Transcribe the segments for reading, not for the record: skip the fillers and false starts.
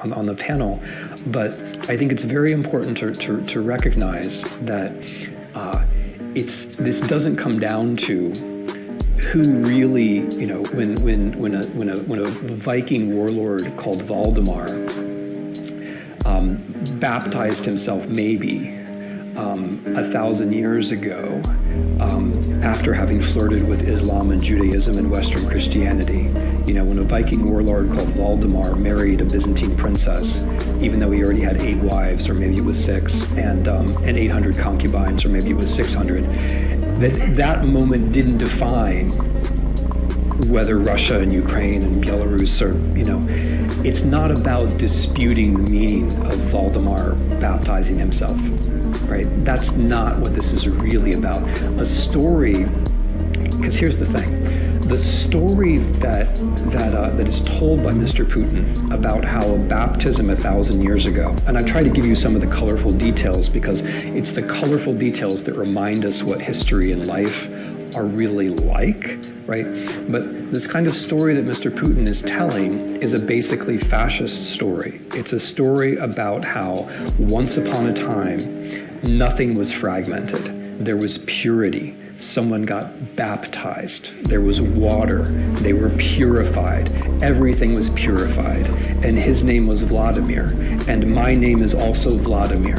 on the panel, but I think it's very important to recognize that this doesn't come down to who really, when a Viking warlord called Valdemar baptized himself maybe 1,000 years ago, after having flirted with Islam and Judaism and Western Christianity. When a Viking warlord called Valdemar married a Byzantine princess, even though he already had 8 wives, or maybe it was 6, and 800 concubines, or maybe it was 600, that moment didn't define whether Russia and Ukraine and Belarus are, it's not about disputing the meaning of Valdemar baptizing himself, right? That's not what this is really about. A story, because here's the thing, the story that is told by Mr. Putin about how a baptism 1,000 years ago, and I try to give you some of the colorful details because it's the colorful details that remind us what history and life are really like, right? But this kind of story that Mr. Putin is telling is a basically fascist story. It's a story about how once upon a time, nothing was fragmented. There was purity. Someone got baptized. There was water. They were purified. Everything was purified. And his name was Vladimir. And my name is also Vladimir.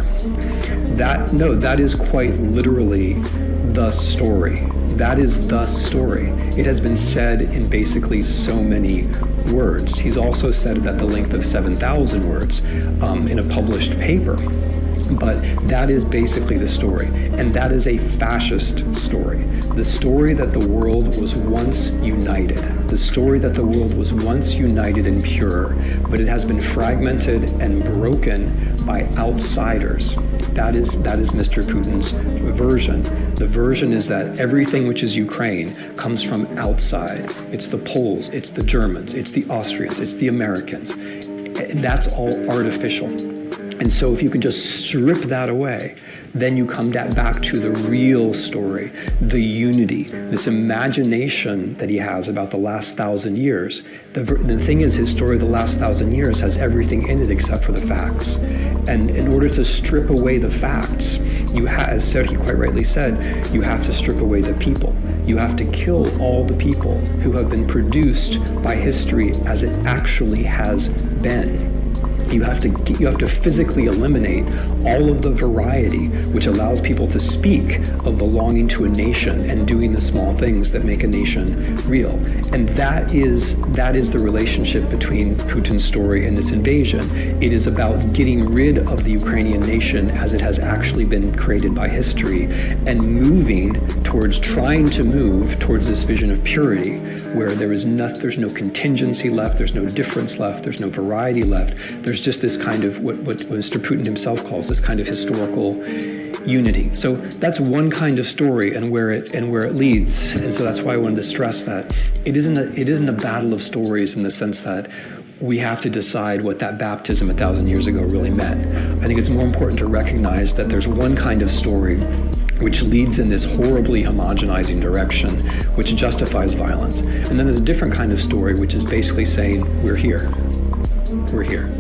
That is quite literally the story. That is the story. It has been said in basically so many words. He's also said it at the length of 7,000 words in a published paper. But that is basically the story. And that is a fascist story. The story that the world was once united. The story that the world was once united and pure, but it has been fragmented and broken by outsiders. That is Mr. Putin's version. The version is that everything which is Ukraine comes from outside. It's the Poles, it's the Germans, it's the Austrians, it's the Americans. That's all artificial. And so if you can just strip that away, then you come back to the real story, the unity, this imagination that he has about the last 1,000 years. The thing is, his story of the last 1,000 years has everything in it except for the facts. And in order to strip away the facts, as Serhii quite rightly said, you have to strip away the people. You have to kill all the people who have been produced by history as it actually has been. You have to physically eliminate all of the variety which allows people to speak of belonging to a nation and doing the small things that make a nation real. And that is the relationship between Putin's story and this invasion. It is about getting rid of the Ukrainian nation as it has actually been created by history and trying to move towards this vision of purity where there's no contingency left, there's no difference left, there's no variety left. There's just this kind of what Mr. Putin himself calls this kind of historical unity. So that's one kind of story and where it leads. And so that's why I wanted to stress that it isn't a battle of stories in the sense that we have to decide what that baptism 1,000 years ago really meant. I think it's more important to recognize that there's one kind of story which leads in this horribly homogenizing direction, which justifies violence. And then there's a different kind of story which is basically saying, we're here. We're here.